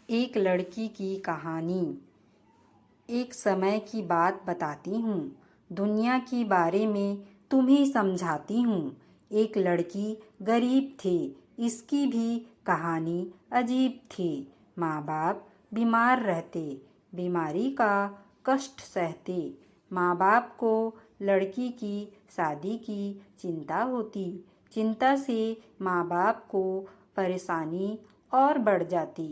एक लड़की की कहानी। एक समय की बात बताती हूँ, दुनिया के बारे में तुम्हें समझाती हूँ। एक लड़की गरीब थी, इसकी भी कहानी अजीब थी। माँ बाप बीमार रहते, बीमारी का कष्ट सहते। माँ बाप को लड़की की शादी की चिंता होती। चिंता से माँ बाप को परेशानी और बढ़ जाती।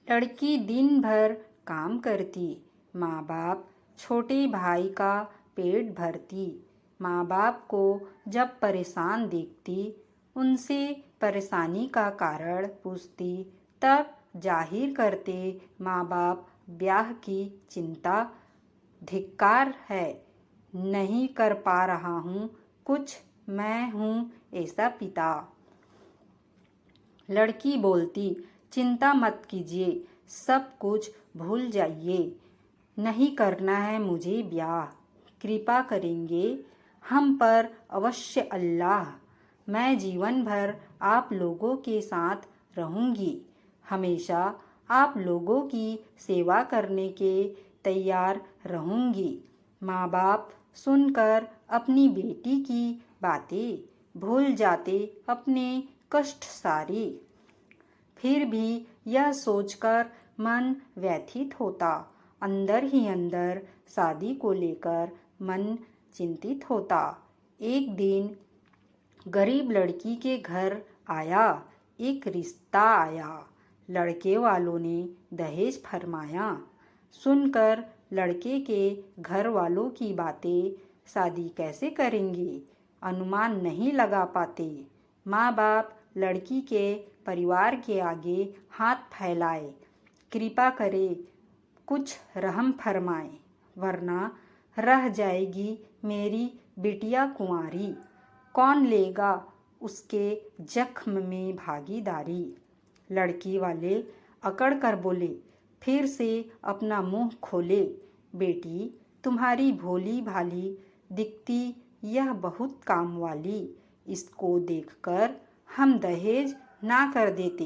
लड़की दिन भर काम करती, माँ बाप छोटे भाई का पेट भरती। माँ बाप को जब परेशान देखती, उनसे परेशानी का कारण पूछती, तब जाहिर करते माँ बाप ब्याह की चिंता। धिक्कार है, नहीं कर पा रहा हूँ कुछ, मैं हूँ ऐसा पिता। लड़की बोलती, चिंता मत कीजिए, सब कुछ भूल जाइए। नहीं करना है मुझे ब्याह, कृपा करेंगे हम पर अवश्य अल्लाह। मैं जीवन भर आप लोगों के साथ रहूंगी, हमेशा आप लोगों की सेवा करने के तैयार रहूंगी। माँ बाप सुनकर अपनी बेटी की बातें भूल जाते, अपने कष्ट सारे। फिर भी यह सोचकर मन व्यथित होता, अंदर ही अंदर शादी को लेकर मन चिंतित होता। एक दिन गरीब लड़की के घर आया एक रिश्ता आया। लड़के वालों ने दहेज फरमाया। सुनकर लड़के के घर वालों की बातें, शादी कैसे करेंगे अनुमान नहीं लगा पाते। माँ बाप लड़की के परिवार के आगे हाथ फैलाए, कृपा करे कुछ रहम फरमाए, वरना रह जाएगी मेरी बिटिया कुंवारी। कौन लेगा उसके जख्म में भागीदारी। लड़की वाले अकड़ कर बोले, फिर से अपना मुंह खोले, बेटी तुम्हारी भोली भाली दिखती, यह बहुत काम वाली। इसको देखकर हम दहेज ना कर देते,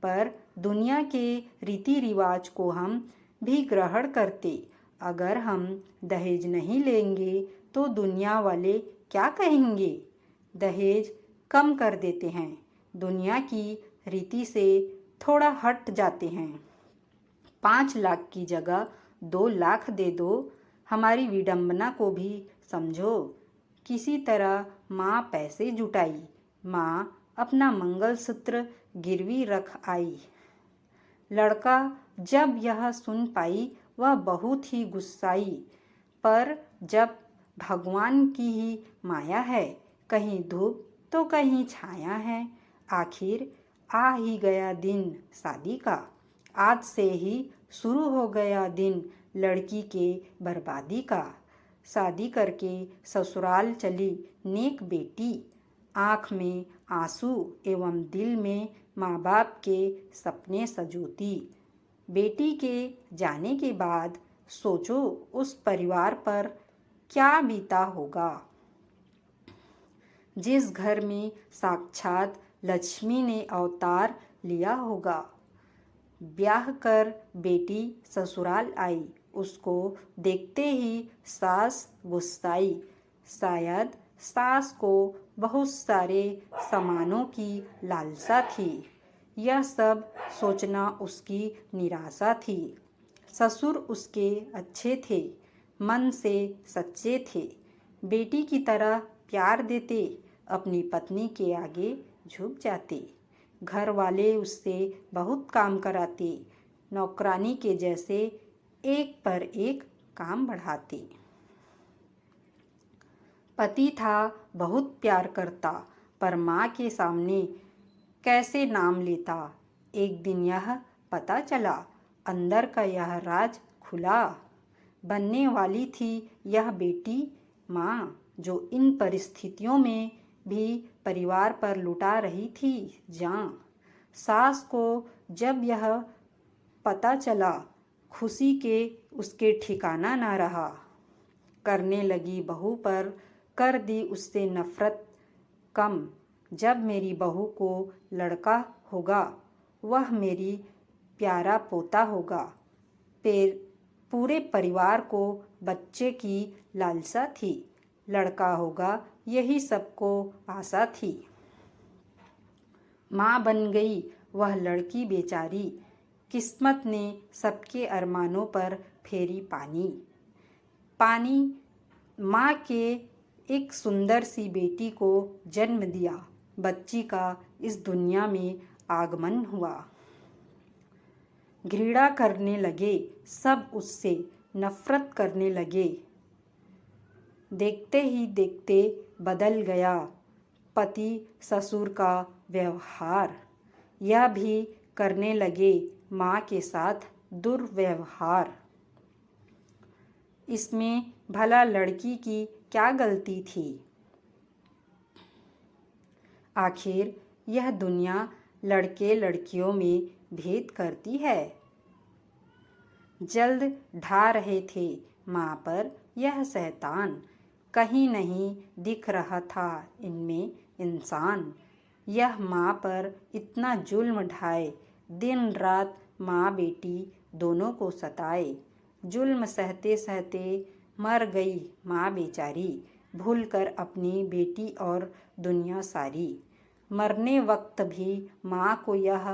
पर दुनिया के रीति रिवाज को हम भी ग्रहण करते। अगर हम दहेज नहीं लेंगे तो दुनिया वाले क्या कहेंगे। दहेज कम कर देते हैं, दुनिया की रीति से थोड़ा हट जाते हैं। 5 लाख की जगह 2 लाख दे दो, हमारी विडंबना को भी समझो। किसी तरह माँ पैसे जुटाई, माँ अपना मंगलसूत्र गिरवी रख आई। लड़का जब यह सुन पाई, वह बहुत ही गुस्साई। पर जब भगवान की ही माया है, कहीं धूप तो कहीं छाया है। आखिर आ ही गया दिन शादी का, आज से ही शुरू हो गया दिन लड़की के बर्बादी का। शादी करके ससुराल चली नेक बेटी, आँख में आंसू एवं दिल में माँ बाप के सपने सजोती। बेटी के जाने के बाद सोचो उस परिवार पर क्या बीता होगा। जिस घर में साक्षात लक्ष्मी ने अवतार लिया होगा। ब्याह कर बेटी ससुराल आई, उसको देखते ही सास गुस्साई। शायद सास को बहुत सारे सामानों की लालसा थी। यह सब सोचना उसकी निराशा थी। ससुर उसके अच्छे थे, मन से सच्चे थे, बेटी की तरह प्यार देते, अपनी पत्नी के आगे झुक जाते। घर वाले उससे बहुत काम कराते, नौकरानी के जैसे एक पर एक काम बढ़ाते। पति था बहुत प्यार करता, पर माँ के सामने कैसे नाम लेता। एक दिन यह पता चला, अंदर का यह राज खुला। बनने वाली थी यह बेटी माँ, जो इन परिस्थितियों में भी परिवार पर लुटा रही थी जान। सास को जब यह पता चला, खुशी के उसके ठिकाना न रहा। करने लगी बहू पर, कर दी उससे नफरत कम। जब मेरी बहू को लड़का होगा, वह मेरी प्यारा पोता होगा। पूरे परिवार को बच्चे की लालसा थी। लड़का होगा, यही सबको आशा थी। माँ बन गई वह लड़की बेचारी, किस्मत ने सबके अरमानों पर फेरी पानी। माँ के एक सुंदर सी बेटी को जन्म दिया। बच्ची का इस दुनिया में आगमन हुआ। घृणा करने लगे सब उससे, नफरत करने लगे। देखते ही देखते बदल गया पति ससुर का व्यवहार। यह भी करने लगे माँ के साथ दुर्व्यवहार। इसमें भला लड़की की क्या गलती थी? आखिर यह दुनिया लड़के लड़कियों में भेद करती है। जल्द ढा रहे थे माँ पर यह शैतान, कहीं नहीं दिख रहा था इनमें इंसान। यह माँ पर इतना जुल्म ढाए, दिन रात माँ बेटी दोनों को सताए। जुल्म सहते सहते मर गई माँ बेचारी, भूलकर अपनी बेटी और दुनिया सारी। मरने वक्त भी माँ को यह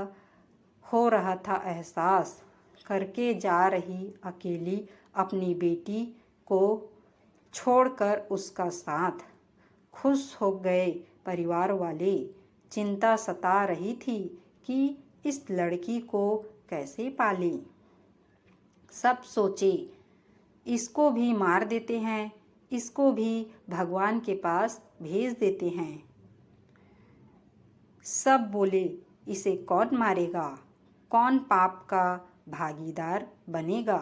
हो रहा था एहसास, करके जा रही अकेली अपनी बेटी को छोड़कर उसका साथ। खुश हो गए परिवार वाले, चिंता सता रही थी कि इस लड़की को कैसे पालें। सब सोचे इसको भी मार देते हैं, इसको भी भगवान के पास भेज देते हैं। सब बोले इसे कौन मारेगा, कौन पाप का भागीदार बनेगा।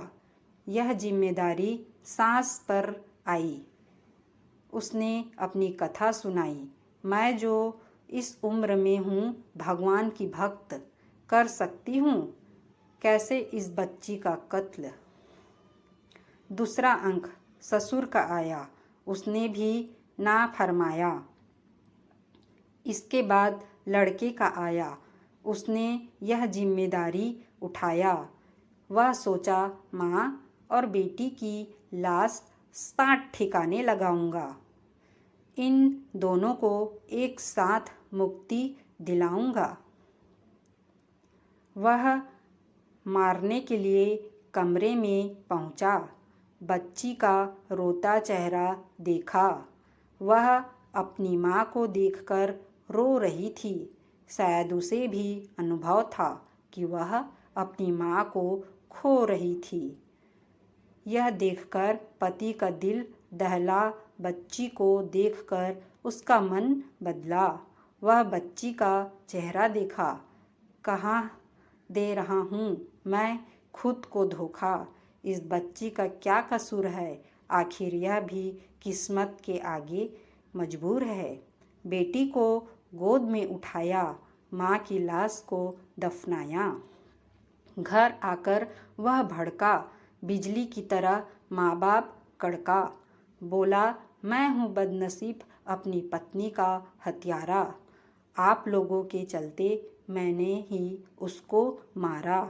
यह जिम्मेदारी सास पर आई। उसने अपनी कथा सुनाई, मैं जो इस उम्र में हूँ भगवान की भक्त, कर सकती हूँ कैसे इस बच्ची का कत्ल। दूसरा अंक ससुर का आया, उसने भी ना फरमाया। इसके बाद लड़के का आया, उसने यह जिम्मेदारी उठाया। वह सोचा माँ और बेटी की लाश 60 ठिकाने लगाऊंगा, इन दोनों को एक साथ मुक्ति दिलाऊंगा। वह मारने के लिए कमरे में पहुंचा, बच्ची का रोता चेहरा देखा। वह अपनी माँ को देखकर रो रही थी। शायद उसे भी अनुभव था कि वह अपनी माँ को खो रही थी। यह देखकर पति का दिल दहला, बच्ची को देखकर उसका मन बदला। वह बच्ची का चेहरा देखा, कहाँ दे रहा हूँ मैं खुद को धोखा। इस बच्ची का क्या कसूर है, आखिर यह भी किस्मत के आगे मजबूर है। बेटी को गोद में उठाया, माँ की लाश को दफनाया। घर आकर वह भड़का, बिजली की तरह माँ बाप कड़का। बोला मैं हूँ बदनसीब अपनी पत्नी का हत्यारा, आप लोगों के चलते मैंने ही उसको मारा।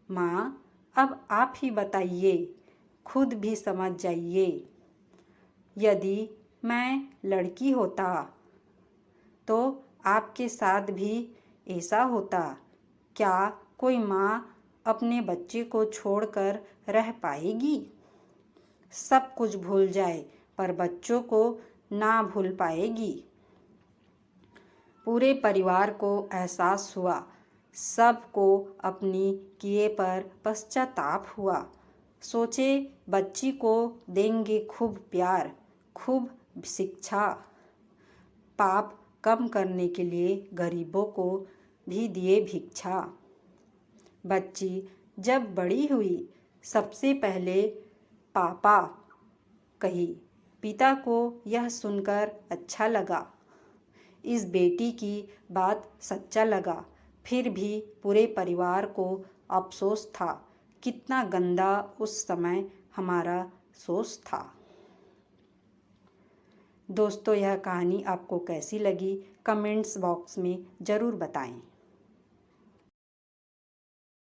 माँ अब आप ही बताइए, खुद भी समझ जाइए। यदि मैं लड़की होता तो आपके साथ भी ऐसा होता। क्या कोई माँ अपने बच्चे को छोड़कर रह पाएगी? सब कुछ भूल जाए पर बच्चों को ना भूल पाएगी। पूरे परिवार को एहसास हुआ, सबको अपनी किए पर पश्चाताप हुआ। सोचे बच्ची को देंगे खूब प्यार, खूब शिक्षा। पाप कम करने के लिए गरीबों को भी दिए भिक्षा। बच्ची जब बड़ी हुई सबसे पहले पापा कही। पिता को यह सुनकर अच्छा लगा, इस बेटी की बात सच्चा लगा। फिर भी पूरे परिवार को अफसोस था, कितना गंदा उस समय हमारा सोच था। दोस्तों, यह कहानी आपको कैसी लगी कमेंट्स बॉक्स में ज़रूर बताएं।